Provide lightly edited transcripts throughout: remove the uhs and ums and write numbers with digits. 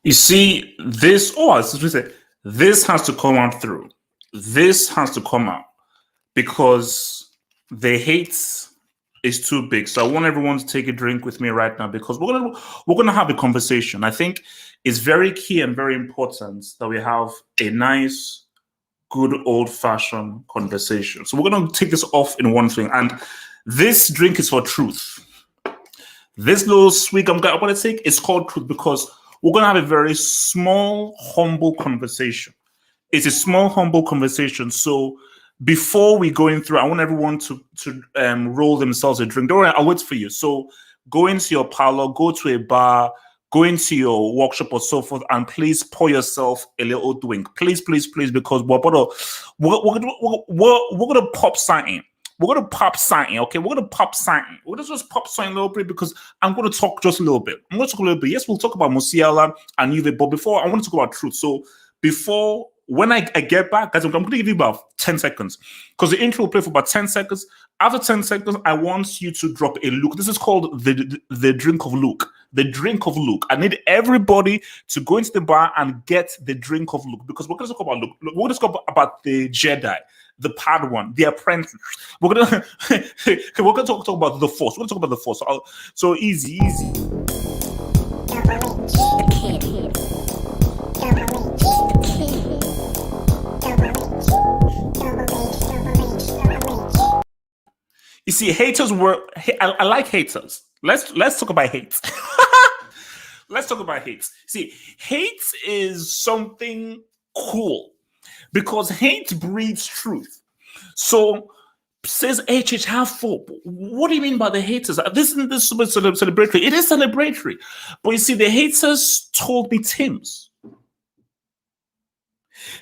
You see, this, oh, I was supposed to say, this has to come out through. This has to come out because the hate is too big. So I want everyone to take a drink with me right now because we're gonna have a conversation. I think it's very key and very important that we have a nice, good old-fashioned conversation. So we're gonna take this off in one thing, and this drink is for truth. This little swig I'm gonna take is called truth because we're gonna have a very small, humble conversation. It's a small, humble conversation. So before we go in through, I want everyone to roll themselves a drink. Don't worry, I'll wait for you. So go into your parlor, go to a bar, go into your workshop or so forth, and please pour yourself a little drink. Please, please, please, because we're gonna pop something. We're gonna pop something, okay? We're gonna pop something. We're gonna just pop something a little bit because I'm gonna talk just a little bit. I'm gonna talk a little bit. Yes, we'll talk about Musiala and Juve, but before I want to talk about truth. So before when I get back, guys, I'm gonna give you about 10 seconds because the intro will play for about 10 seconds. After 10 seconds, I want you to drop a Luke. This is called the drink of Luke. The drink of Luke. I need everybody to go into the bar and get the drink of Luke because we're gonna talk about Luke. We're gonna talk about the Jedi, the Padawan, the apprentice. We're gonna talk about the Force. We're gonna talk about the Force. So easy. You see, haters were. I like haters. Let's talk about hate. Let's talk about hate. See, hate is something cool because hate breeds truth. So says HH have four. What do you mean by the haters? This isn't this celebratory. It is celebratory, but you see, the haters told me Tim's.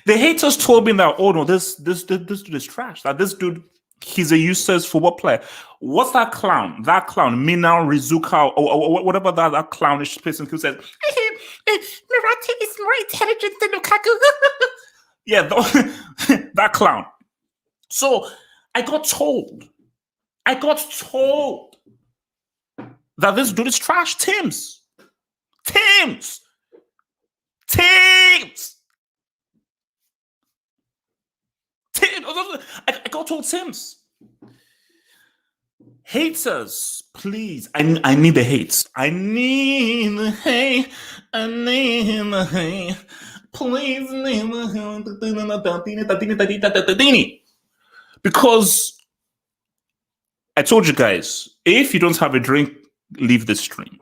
The haters told me that this dude is trash. That this dude. He's a useless football player. What's that clown? That clown, Minao Rizuka, or whatever that clownish person who says, Mirati is more intelligent than Lukaku. Yeah, that clown. So I got told that this dude is trash. Tim's. I got told Sims. Haters, please. I need the hates. I need the hate. I need the hate. Please need the hate. Because I told you guys, if you don't have a drink, leave the stream.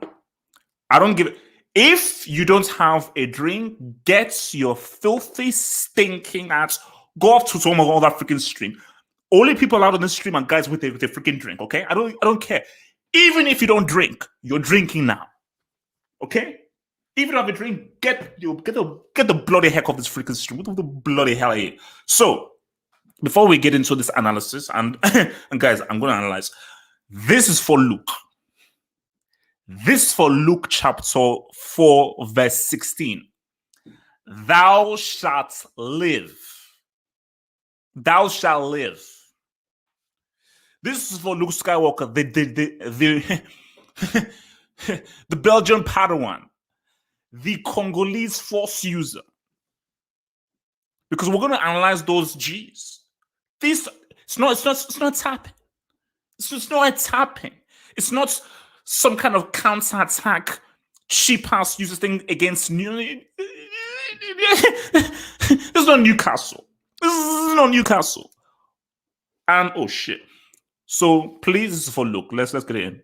I don't give it. If you don't have a drink, get your filthy, stinking ass. Go off to some of all that freaking stream. Only people allowed on the stream are guys with a freaking drink, okay? I don't care. Even if you don't drink, you're drinking now. Okay? Even if you have a drink, get the bloody heck off this freaking stream. What the bloody hell are you? So, before we get into this analysis, and guys, I'm gonna analyze. This is for Luke. This is for Luke chapter 4, verse 16. Thou shalt live. Thou shalt live. This is for Luke Skywalker, the Belgian Padawan, the Congolese Force user. Because we're going to analyze those G's. It's not tapping. It's just not tapping. It's not some kind of counter-attack cheap ass user thing against New. This is not Newcastle. This is not Newcastle. And oh shit. So please, this is for Luke. Let's get it in.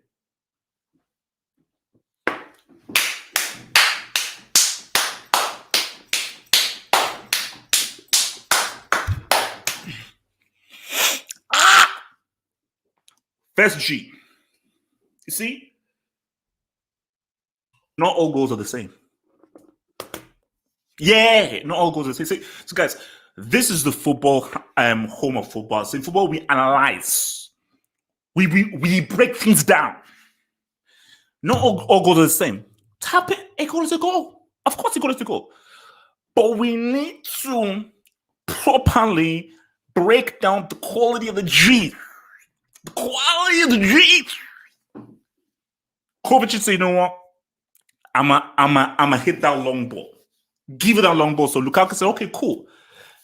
First G. You see? Not all goals are the same. Yeah, not all goals are the same. So guys, this is the football home of football. So in football, we analyze. We break things down. Not all goals are the same. Tap it, a goal is a goal. Of course, a goal is a goal. But we need to properly break down the quality of the G. The quality of the G. Kovacic said, you know what? I'm a hit that long ball. Give it that long ball. So Lukaku said, okay, cool.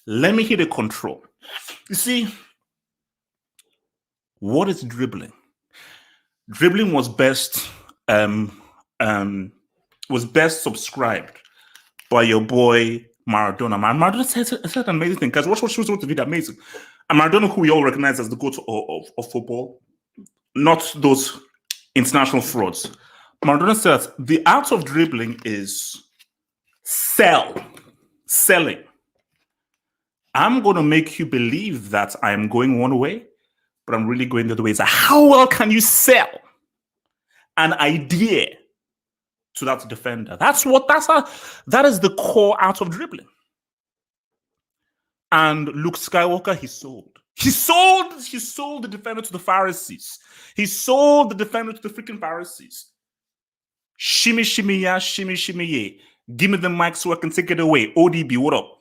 Let me hit a control. You see, what is dribbling? Dribbling was best subscribed by your boy Maradona. Maradona said an amazing thing. Guys, watch the video, amazing. And Maradona, who we all recognize as the goat of football, not those international frauds. Maradona says the art of dribbling is selling. I'm going to make you believe that I am going one way, but I'm really going the other way. So how well can you sell an idea to that defender? That is the core art of dribbling. And Luke Skywalker, he sold the defender to the Pharisees. He sold the defender to the freaking Pharisees. Shimmy, shimmy, yeah, shimmy, shimmy, yeah. Give me the mic so I can take it away. ODB, what up?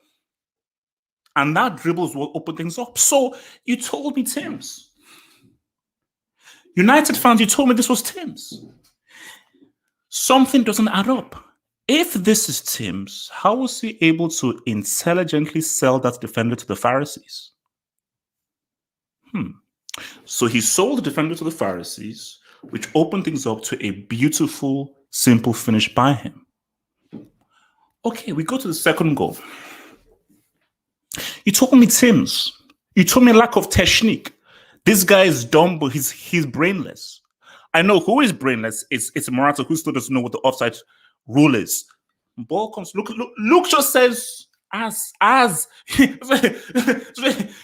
And that dribbles will open things up. So you told me Tim's. United fans, you told me this was Tim's. Something doesn't add up. If this is Tim's, how was he able to intelligently sell that defender to the Pharisees? So he sold the defender to the Pharisees, which opened things up to a beautiful, simple finish by him. Okay, we go to the second goal. You told me Tim's. You told me lack of technique. This guy is dumb, but he's brainless. I know who is brainless. It's Morata, who still doesn't know what the offside rule is. Ball comes. Luke just says as. You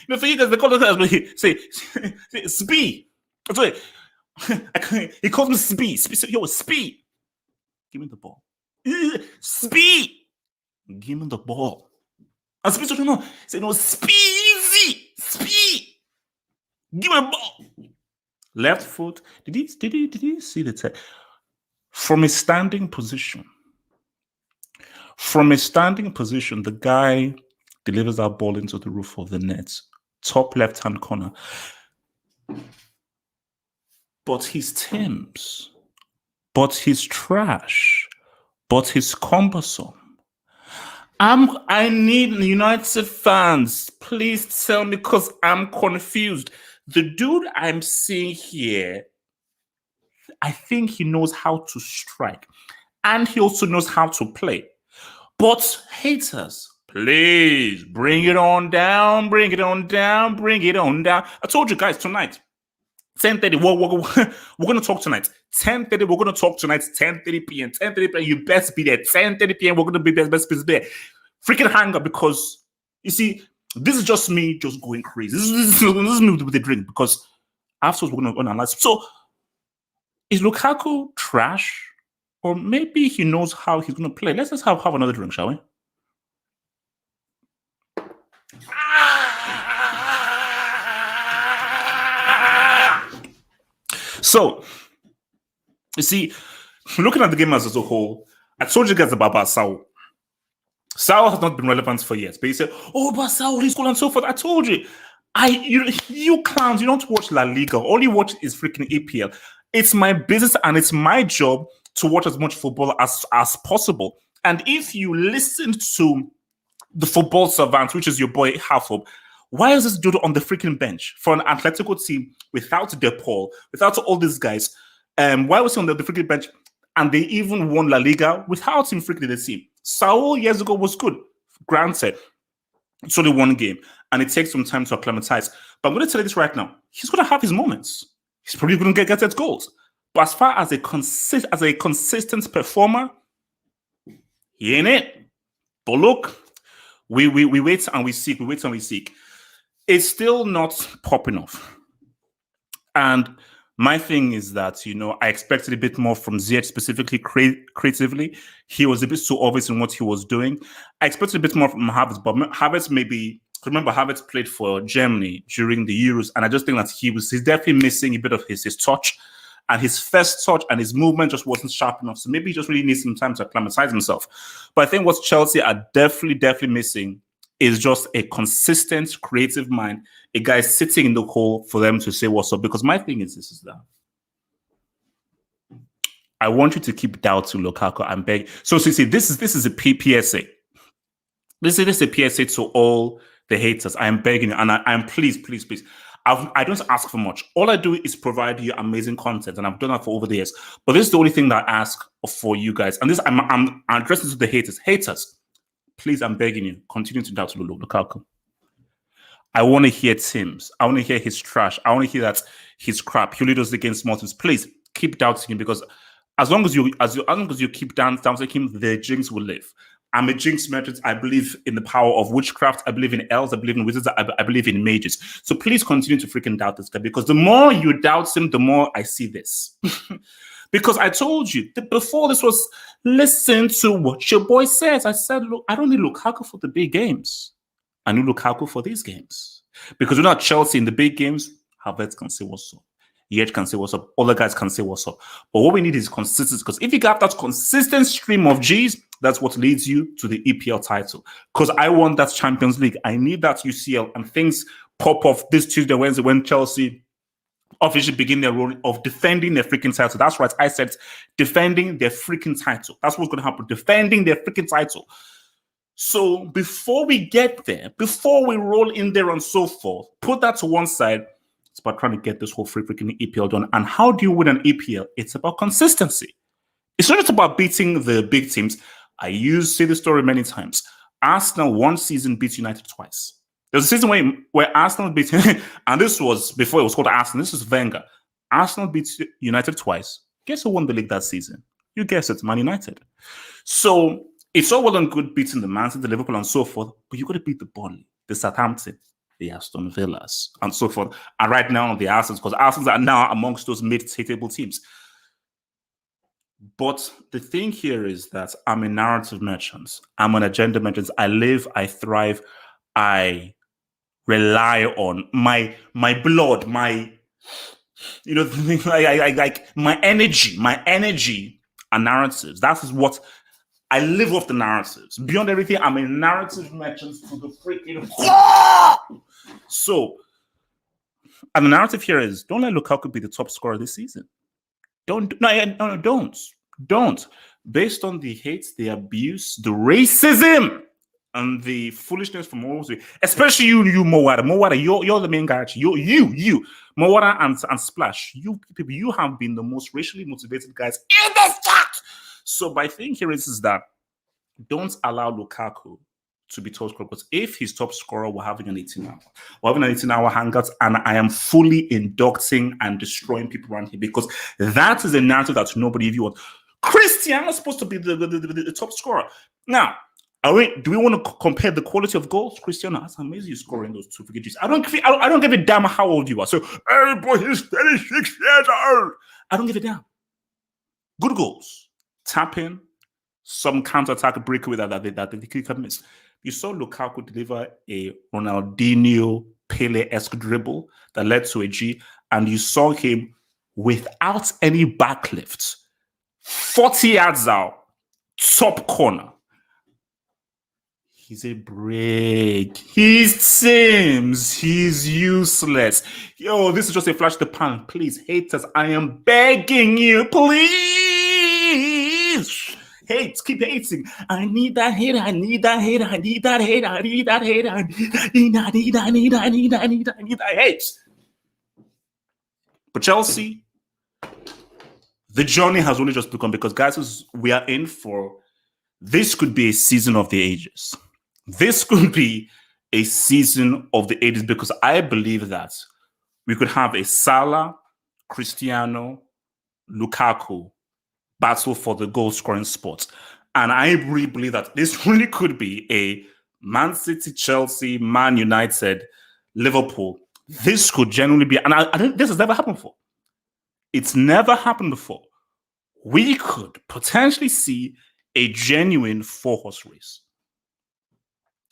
know, for you guys, they call it as say Spee. That's right. He calls me Spee. Yo, Spee. Give me the ball. Spee. Give me the ball. And Spee don't know. Say no, Spee. Give me the ball. Left foot. Did he see the tech? From a standing position. The guy delivers that ball into the roof of the net. Top left-hand corner. But he's Tim's. But he's trash. But he's cumbersome. I need United fans. Please tell me, because I'm confused. The dude I'm seeing here, I think he knows how to strike. And he also knows how to play. But haters, please bring it on down. I told you guys tonight, 10:30, we're going to talk tonight. 10:30, we're going to talk tonight. 10:30 p.m. 10:30 p.m. You best be there. 10:30 p.m. We're going to be there. Best be there. Freaking hang up, because you see, this is just me just going crazy. This is me with the drink, because afterwards we're going to analyze. So, is Lukaku trash? Or maybe he knows how he's going to play. Let's just have another drink, shall we? So, you see, looking at the game as a whole, I told you guys about Saul. Saul has not been relevant for years. But he said, oh, but Saul, he's cool and so forth. I told you. You clowns, you don't watch La Liga. All you watch is freaking EPL. It's my business and it's my job to watch as much football as possible. And if you listen to the football savant, which is your boy Halfop, why is this dude on the freaking bench for an Atletico team without De Paul, without all these guys? Why was he on the freaking bench? And they even won La Liga without him freaking in the team. Saul years ago was good, granted. It's only one game, and it takes some time to acclimatize. But I'm going to tell you this right now. He's going to have his moments. He's probably going to get his goals. But as far as a consistent performer, he ain't it. But look, we wait and we seek. It's still not popping off. And my thing is that, I expected a bit more from Ziyech, specifically creatively. He was a bit too obvious in what he was doing. I expected a bit more from Havertz, but Havertz maybe... Remember, Havertz played for Germany during the Euros, and I just think that he's definitely missing a bit of his touch. And his first touch and his movement just wasn't sharp enough. So maybe he just really needs some time to acclimatize himself. But I think what Chelsea are definitely missing is just a consistent, creative mind, a guy sitting in the hole for them to say what's up. Because my thing is that I want you to keep doubting Lukaku and beg. So see, this is a PSA. This is a PSA to all the haters. I am begging you, and I'm please. I don't ask for much. All I do is provide you amazing content, and I've done that for over the years. But this is the only thing that I ask for you guys. And this, I'm addressing to the haters. Haters, please, I'm begging you, continue to doubt Lukaku. I want to hear Tim's. I want to hear his trash. I want to hear that he's crap. He only does against small teams. Please keep doubting him, because as long as you keep doubting him, the jinx will live. I'm a jinx merchant. I believe in the power of witchcraft. I believe in elves. I believe in wizards. I believe in mages. So please continue to freaking doubt this guy, because the more you doubt him, the more I see this. Because I told you that before this was, listen to what your boy says. I said, look, I don't need Lukaku for the big games. I need Lukaku for these games. Because we're not Chelsea in the big games. Havertz can say what's up. Yet can say what's up. Other guys can say what's up. But what we need is consistency. Because if you got that consistent stream of G's, that's what leads you to the EPL title. Because I want that Champions League. I need that UCL. And things pop off this Tuesday, Wednesday, when Chelsea officially begin their role of defending their freaking title. That's right. I said defending their freaking title. That's what's going to happen. Defending their freaking title. So before we get there, before we roll in there and so forth, put that to one side. It's about trying to get this whole freaking EPL done. And how do you win an EPL? It's about consistency. It's not just about beating the big teams. I say the story many times. Arsenal one season beat United twice. There's a season where Arsenal beat, and this was before it was called Arsenal. This was Wenger. Arsenal beat United twice. Guess who won the league that season? You guess it, Man United. So it's all well and good beating the Man City, the Liverpool, and so forth, but you got to beat the Burnley, the Southampton, the Aston Villas, and so forth. And right now, the Arsenals, because Arsenals are now amongst those mid-table teams. But the thing here is that I'm a narrative merchant. I'm an agenda merchant. I live, I thrive, I rely on my blood, my like my energy and narratives. That is what I live off, the narratives. Beyond everything, I'm a narrative merchant to the freaking So, and the narrative here is, don't let Lukaku be the top scorer this season. Don't. Based on the hate, the abuse, the racism, and the foolishness from all, especially you, Mowara. Mowara, you're the main guy. You, Mowara and Splash. You people, you have been the most racially motivated guys in this chat. So my thing here is that don't allow Lukaku to be top scorer, because if he's top scorer, we're having an 18-hour. We're having an 18-hour hangout, and I am fully inducting and destroying people around here, because that is a narrative that nobody of you want. Cristiano is supposed to be the top scorer. Now, do we want to compare the quality of goals? Cristiano, that's amazing, scoring those two frigages. I don't give a damn how old you are. So, hey boy, he's 36 years old. I don't give a damn. Good goals. Tapping, some counter-attack breakaway that the kicker missed. You saw Lukaku deliver a Ronaldinho Pele-esque dribble that led to a G, and you saw him without any backlift, 40 yards out, top corner. He's a break. He's Sims. He's useless. Yo, this is just a flash in the pan. Please, haters, I am begging you, please. Hate, keep hating. I need that hater. I need that hater. I need that hater. I need that hater. I need that hate. But Chelsea, the journey has only just begun, because guys, we are in for, this could be a season of the ages. This could be a season of the ages, because I believe that we could have a Salah, Cristiano, Lukaku battle for the goal scoring spot. And I really believe that this really could be a Man City, Chelsea, Man United, Liverpool. This could genuinely be, and this has never happened before. It's never happened before. We could potentially see a genuine 4-horse race.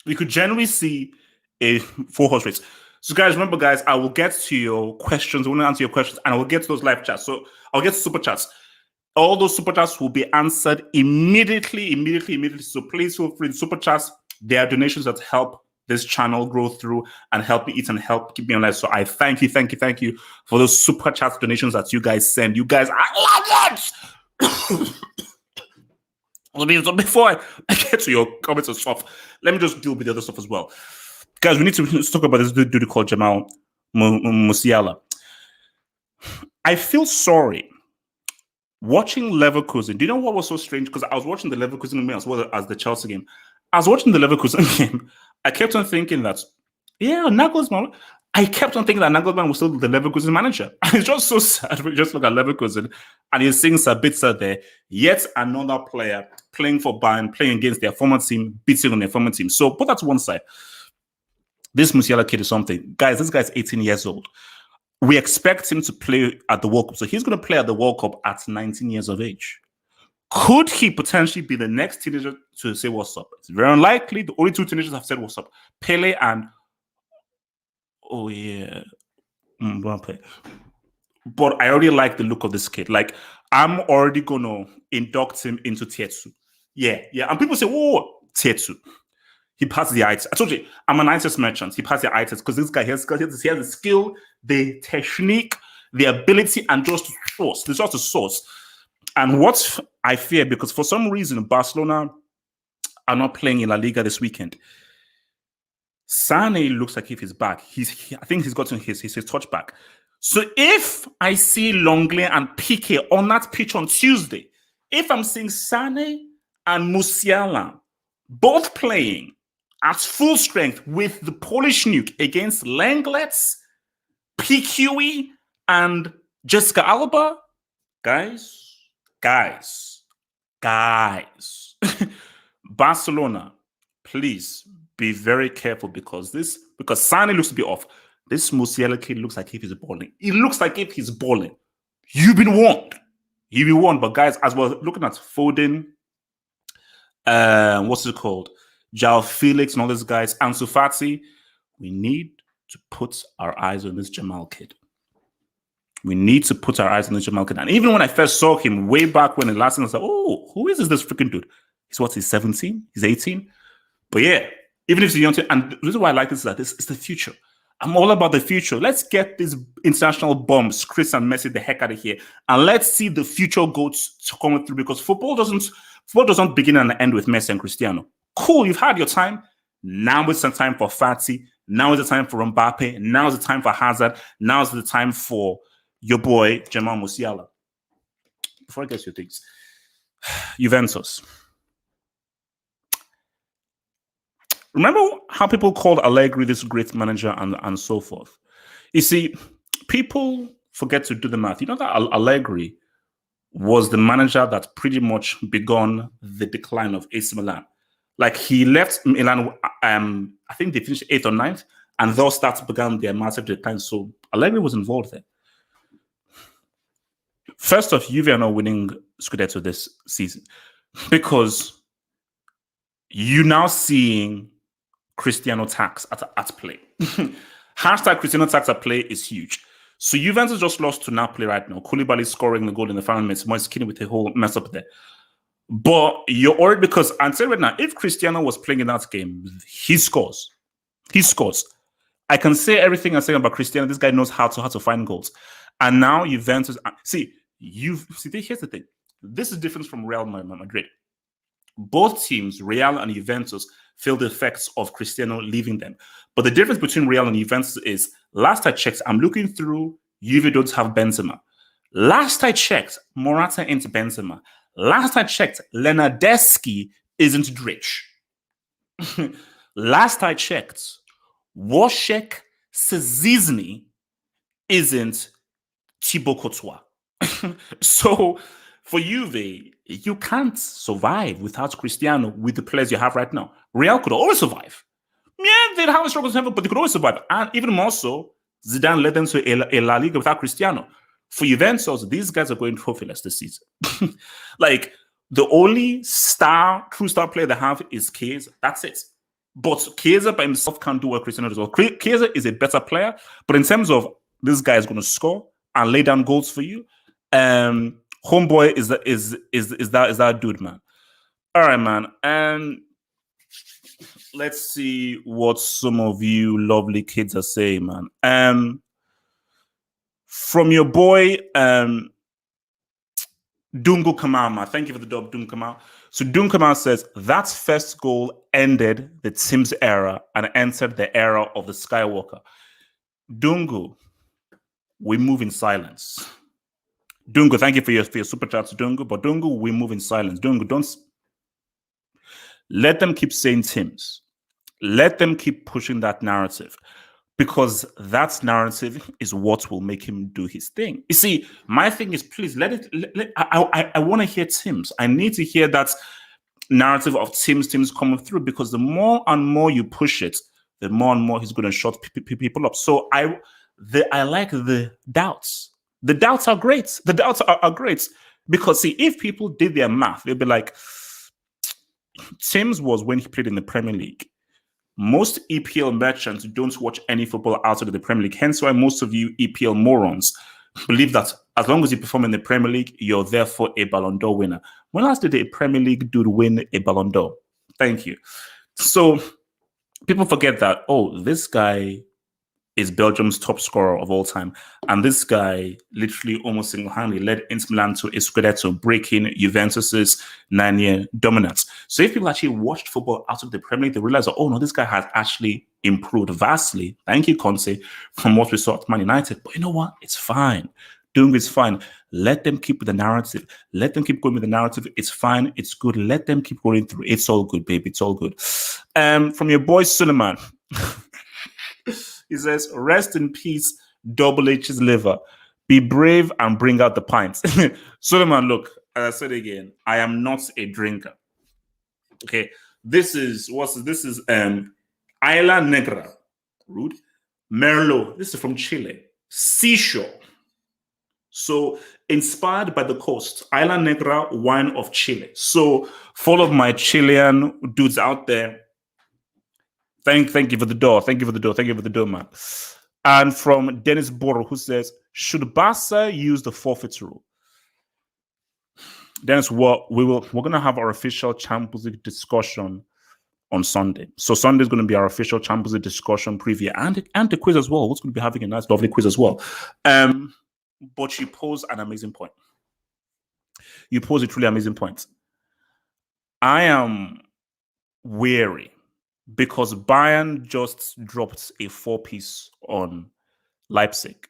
We could generally see a 4-horse race. So guys, remember guys, I will get to your questions. I want to answer your questions, and I will get to those live chats. So I'll get to super chats. All those super chats will be answered immediately. So please feel free to super chats. There are donations that help this channel grow through and help me eat and help keep me alive. So I thank you for those super chat donations that you guys send. You guys are legends. So before I get to your comments and stuff, let me just deal with the other stuff as well. Guys, we need to talk about this dude called Jamal Musiala. I feel sorry watching Leverkusen. Do you know what was so strange? Because I was watching the Leverkusen game as well as the Chelsea game. I was watching the Leverkusen game. I kept on thinking that, Nagelsmann. I kept on thinking that Nagelsmann was still the Leverkusen manager. And it's just so sad when you just look at Leverkusen and you're seeing Sabitzer there, yet another player playing for Bayern, playing against their former team, beating on their former team. So put that to one side. This Musiala kid is something. Guys, this guy's 18 years old. We expect him to play at the World Cup. So he's going to play at the World Cup at 19 years of age. Could he potentially be the next teenager to say what's up? It's very unlikely. The only two teenagers have said what's up. Pele and Mbappe. But I already like the look of this kid. Like, I'm already going to induct him into tier 2. Yeah. And people say, tier 2. He passed the ITES. I told you, I'm an ITES merchant. He passed the ITES because this guy he has the skill, the technique, the ability, and just the source. There's just a source. And what I fear, because for some reason, Barcelona are not playing in La Liga this weekend. Sane looks like if he's back. I think he's gotten his touch back. So if I see Longley and Piqué on that pitch on Tuesday, if I'm seeing Sane and Musiala both playing at full strength with the Polish nuke against Lenglets, PQE, and Jessica Alba, guys, Barcelona, please be very careful because Sane looks to be off. This Musiala kid looks like if he's balling. It looks like if he's balling. You've been warned. But guys, as we're looking at Foden, what's it called? João Felix and all these guys, Ansu Fati, we need to put our eyes on this Jamal kid. We need to put our eyes on this Jamal kid. And even when I first saw him way back when the last time, I was like, who is this freaking dude? He's 17? He's 18? But yeah, even if he's young, and the reason why I like this is that this is the future. I'm all about the future. Let's get these international bombs, Chris and Messi, the heck out of here. And let's see the future goats coming through because football doesn't begin and end with Messi and Cristiano. Cool, you've had your time. Now it's the time for Fati. Now is the time for Mbappe. Now is the time for Hazard. Now is the time for your boy, Jamal Musiala. Before I get to your things, Juventus. Remember how people called Allegri this great manager and so forth? You see, people forget to do the math. You know that Allegri was the manager that pretty much begun the decline of AC Milan. Like he left Milan, I think they finished 8th or 9th, and thus that began their massive decline. So Allegri was involved there. First off, Juve are not winning Scudetto this season because you're now seeing Cristiano tax at play. Hashtag Cristiano tax at play is huge. So Juventus just lost to Napoli right now. Koulibaly scoring the goal in the final minutes. Moise Kean with a whole mess up there. But you're worried because I'm saying right now, if Cristiano was playing in that game, he scores. He scores. I can say everything I'm saying about Cristiano. This guy knows how to find goals. And now Juventus. See, here's the thing. This is different from Real Madrid. Both teams, Real and Juventus, feel the effects of Cristiano leaving them. But the difference between Real and Juventus is, last I checked, I'm looking through, Juve don't have Benzema. Last I checked, Morata ain't Benzema. Last I checked, Lenardeschi isn't Drich. Last I checked, Wojciech Szczesny isn't Thibaut Courtois. So for Juve, you can't survive without Cristiano with the players you have right now. Real could always survive. Yeah, they'd have struggles, but they could always survive. And even more so, Zidane led them to a La Liga without Cristiano. For Juventus, these guys are going trophyless this season. Like, the only true star player they have is Chiesa. That's it. But Chiesa by himself can't do what Cristiano does. Well, Chiesa is a better player, but in terms of this guy is going to score and lay down goals for you, homeboy is that dude, man. All right, man. And let's see what some of you lovely kids are saying, man. From your boy, Dungu Kamama, thank you for the dub, Dungu Kamama. So Dungu Kamama says that first goal ended the team's era and entered the era of the Skywalker. Dungu, we move in silence. Dungu, thank you for your super chats, Dungu. But Dungu, we move in silence. Dungu, don't let them keep saying Tims. Let them keep pushing that narrative. Because that narrative is what will make him do his thing. You see, my thing is, please I want to hear Tim's. I need to hear that narrative of Tim's coming through, because the more and more you push it, the more and more he's going to shut people up. So I like the doubts. The doubts are great. The doubts are great, because see, if people did their math, they'd be like, Tim's was when he played in the Premier League. Most EPL merchants don't watch any football outside of the Premier League. Hence why most of you EPL morons believe that as long as you perform in the Premier League, you're therefore a Ballon d'Or winner. When last did a Premier League dude win a Ballon d'Or? Thank you. So people forget that, oh, this guy is Belgium's top scorer of all time. And this guy literally almost single-handedly led Inter Milan to a Scudetto, breaking Juventus's 9-year dominance. So if people actually watched football out of the Premier League, they realize that, oh no, this guy has actually improved vastly. Thank you, Conte, from what we saw at Man United. But you know what? It's fine. Doing it's fine. Let them keep with the narrative. Let them keep going with the narrative. It's fine. It's good. Let them keep going through. It's all good, baby. It's all good. From your boy Suleiman. He says, rest in peace, Double H's liver. Be brave and bring out the pints. Suleiman, look, as I said again, I am not a drinker. Okay. This is Isla Negra. Rude. Merlot. This is from Chile. Seashore. So inspired by the coast. Isla Negra, wine of Chile. So for all of my Chilean dudes out there, Thank you for the door. Thank you for the door. Thank you for the door, man. And from Dennis Boro, who says, should Barca use the forfeit rule? Dennis, we're going to have our official Champions League discussion on Sunday. So Sunday is going to be our official Champions League discussion preview and the quiz as well. We're going to be having a nice, lovely quiz as well. But you pose an amazing point. You pose a truly amazing point. I am weary, because Bayern just dropped a 4-piece on Leipzig.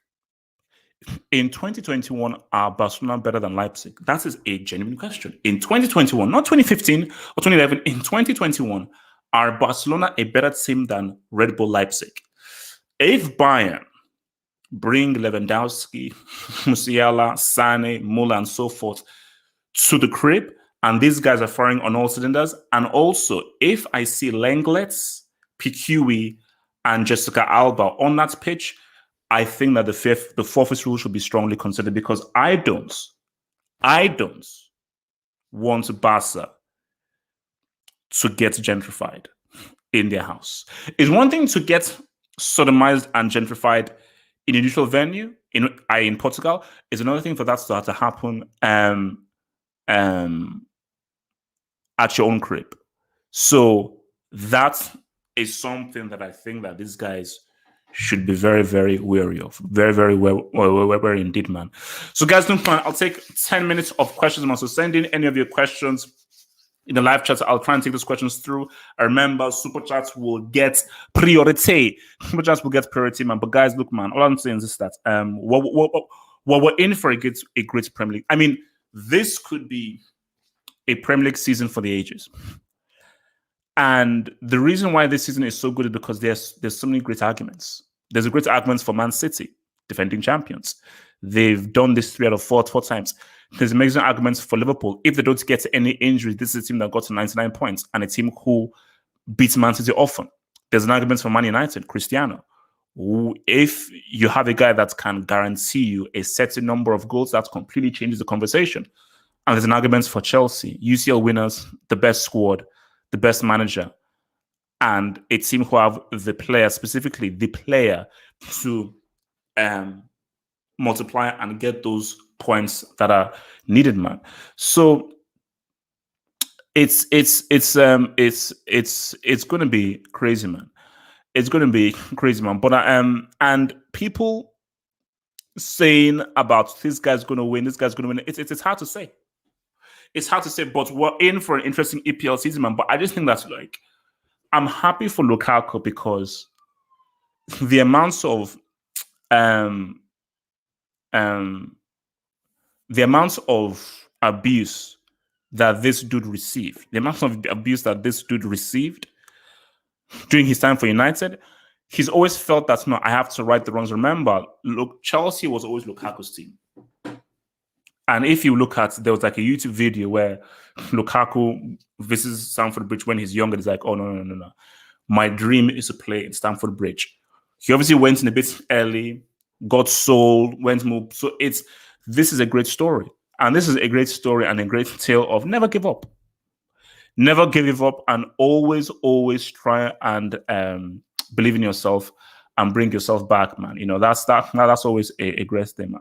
In 2021, are Barcelona better than Leipzig? That is a genuine question. In 2021, not 2015 or 2011, in 2021, are Barcelona a better team than Red Bull Leipzig? If Bayern bring Lewandowski, Musiala, Sane, Müller, and so forth to the crib, and these guys are firing on all cylinders. And also, if I see Lenglet, Piqué, and Jessica Alba on that pitch, I think that the forfeit rule should be strongly considered, because I don't want Barca to get gentrified in their house. It's one thing to get sodomized and gentrified in a neutral venue in Portugal. It's another thing for that to happen at your own crib. So that is something that I think that these guys should be very, very wary of. Very, very wary indeed, man. So guys, don't plan. I'll take 10 minutes of questions. So send in any of your questions in the live chat. I'll try and take those questions through. I remember super chats will get priority. Super chats will get priority, man. But guys, look, man, all I'm saying is that we're in for a great Premier League. I mean, this could be a Premier League season for the ages. And the reason why this season is so good is because there's so many great arguments. There's a great argument for Man City, defending champions. They've done this 3 out of 4 times. There's amazing arguments for Liverpool. If they don't get any injuries, this is a team that got to 99 points and a team who beats Man City often. There's an argument for Man United, Cristiano. If you have a guy that can guarantee you a certain number of goals, that completely changes the conversation. And there's an argument for Chelsea, UCL winners, the best squad, the best manager, and a team who have the player, specifically the player, to multiply and get those points that are needed, man. So it's going to be crazy, man. It's going to be crazy, man. But and people saying about this guy's going to win, it's hard to say. it's hard to say, but we're in for an interesting EPL season, man. But I just think that's like, I'm happy for Lukaku because the amounts of um um the amounts of abuse that this dude received, the amount of abuse that this dude received during his time for United, he's always felt that no, I have to right the wrongs. Remember, look, Chelsea was always Lukaku's team. And if you look at, there was like a YouTube video where Lukaku visits Stamford Bridge when he's younger. He's like, oh, no. My dream is to play in Stamford Bridge. He obviously went in a bit early, got sold, went moved. So this is a great story. And this is a great story and a great tale of never give up. Never give up and always try and believe in yourself and bring yourself back, man. You know, that's always a great thing.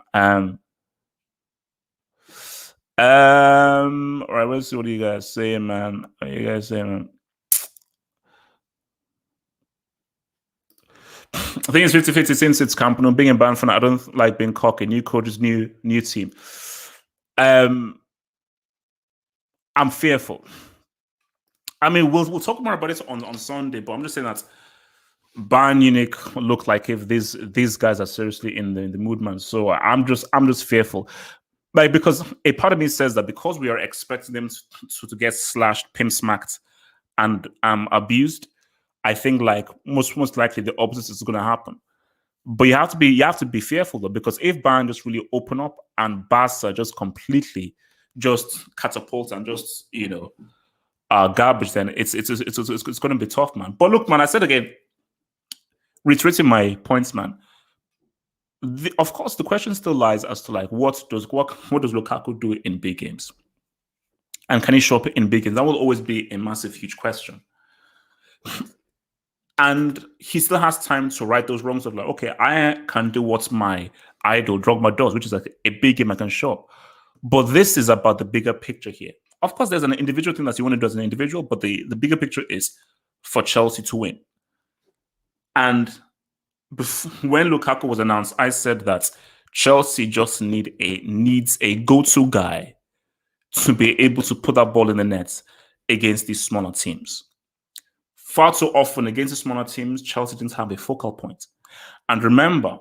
All right, let's see what you guys say, man. What you guys say, man? I think it's 50-50 since it's Camp being a Bayern fan. I don't like being cocky. New coaches, new team. I'm fearful. I mean, we'll talk more about it on Sunday, but I'm just saying that Bayern Munich look like if these guys are seriously in the mood, man. So I'm just fearful. Like, because a part of me says that because we are expecting them to get slashed, pimp smacked, and abused, I think like most likely the opposite is going to happen. But you have to be fearful though, because if Bayern just really open up and Barca just completely just catapult and just garbage, then it's going to be tough, man. But look, man, I said again, reiterating my points, man. Of course, the question still lies as to like what does Lukaku do in big games, and can he show up in big games? That will always be a massive, huge question. And he still has time to right those wrongs of like, okay, I can do what my idol Drogba does, which is like a big game I can show up. But this is about the bigger picture here. Of course, there's an individual thing that you want to do as an individual, but the bigger picture is for Chelsea to win. And when Lukaku was announced, I said that Chelsea just needs a go-to guy to be able to put that ball in the net against these smaller teams. Far too often against the smaller teams, Chelsea didn't have a focal point. And remember,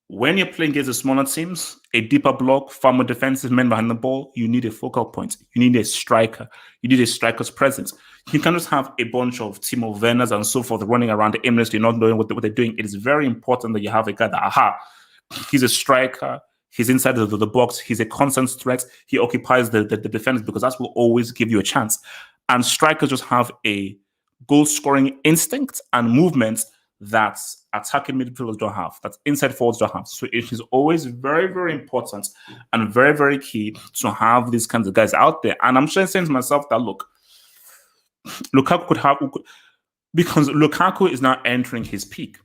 when you're playing against the smaller teams, a deeper block, far more defensive men behind the ball, you need a focal point. You need a striker. You need a striker's presence. You can't just have a bunch of Timo Werners and so forth running around aimlessly, not knowing what they're doing. It is very important that you have a guy that, he's a striker. He's inside the box. He's a constant threat. He occupies the defense because that will always give you a chance. And strikers just have a goal-scoring instinct and movement that attacking midfielders don't have, that inside forwards don't have. So it is always very, very important and very, very key to have these kinds of guys out there. And I'm just saying to myself that, look, Lukaku because Lukaku is now entering his peak.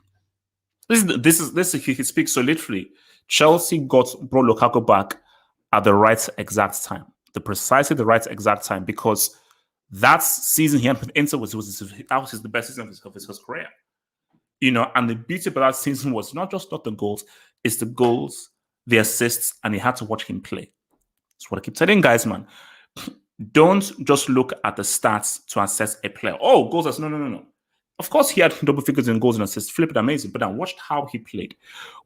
This is his peak. So literally, Chelsea brought Lukaku back at the right exact time, precisely the right exact time, because that season he had with Inter was the best season of his career. And the beauty about that season was not the goals, it's the goals, the assists, and you had to watch him play. That's what I keep telling guys, man. Don't just look at the stats to assess a player. Oh, goals, no. Of course, he had double figures in goals and assists, flipped amazing, but then watched how he played.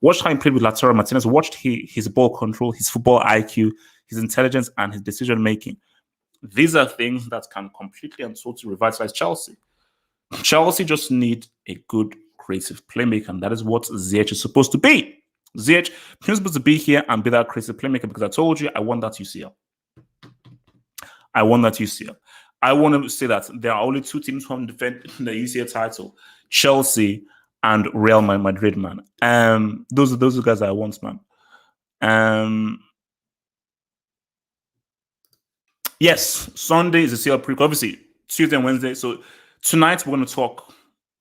Watched how he played with Lautaro Martinez, watched his ball control, his football IQ, his intelligence, and his decision making. These are things that can completely and totally revitalize Chelsea. Chelsea just need a good creative playmaker, and that is what Ziyech is supposed to be. Ziyech is supposed to be here and be that creative playmaker because I told you I want that UCL. I want to say that there are only two teams who defend the UCL title: Chelsea and Real Madrid, man. Those are guys I want, man. Yes, Sunday is a CL preview. Obviously, Tuesday and Wednesday. So tonight we're going to talk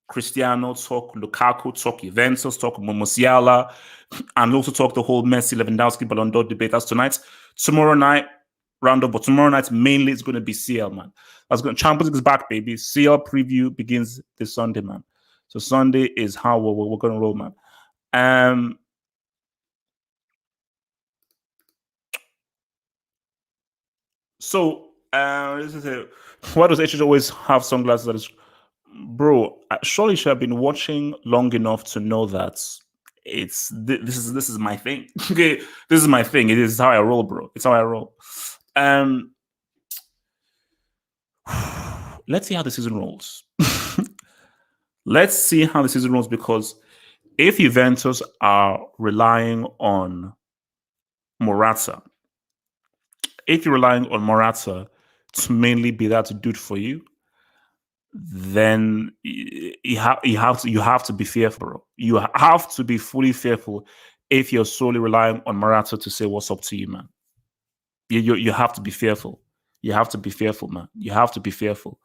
Cristiano, talk Lukaku, talk Juventus, talk Musiala, and also talk the whole Messi, Lewandowski, Ballon d'Or debate. That's tonight. Tomorrow night, roundup, but tomorrow night mainly it's going to be CL, man. Champions League is back, baby. CL preview begins this Sunday, man. So Sunday is how we're going to roll, man. So Why does HH always have sunglasses? That is, bro. Surely should have been watching long enough to know that this is my thing. Okay, this is my thing. It is how I roll, bro. It's how I roll. Let's see how the season rolls. Let's see how the season rolls, because if Juventus are relying on Morata, if you're relying on Morata to mainly be that dude for you, then you have to be fearful, bro. You have to be fully fearful if you're solely relying on Morata to say what's up to you, man. You have to be fearful. You have to be fearful, man. You have to be fearful.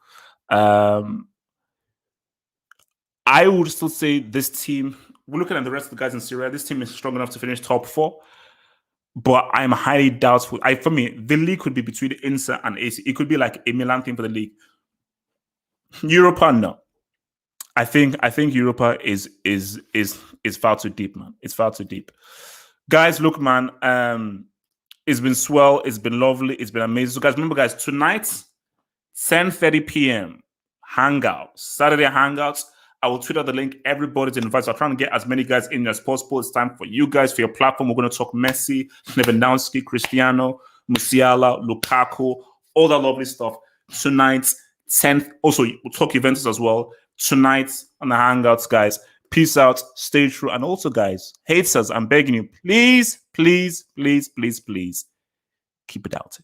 I would still say this team, we're looking at the rest of the guys in Serie, this team is strong enough to finish top 4, but I'm highly doubtful. For me, the league could be between Inter and AC. It could be like a Milan thing for the league. Europa, no. I think Europa is far too deep, man. It's far too deep. Guys, look, man, it's been swell. It's been lovely. It's been amazing. So, guys, remember, guys, tonight, 10:30 p.m. Hangouts, Saturday Hangouts. I will tweet out the link. Everybody's invited. So I'm trying to get as many guys in as possible. It's time for you guys, for your platform. We're going to talk Messi, Lewandowski, Cristiano, Musiala, Lukaku, all that lovely stuff. Tonight, 10th. Also, we'll talk Juventus as well. Tonight on the Hangouts, guys. Peace out. Stay true. And also, guys, haters, I'm begging you, please, please, please, please, please, keep it out.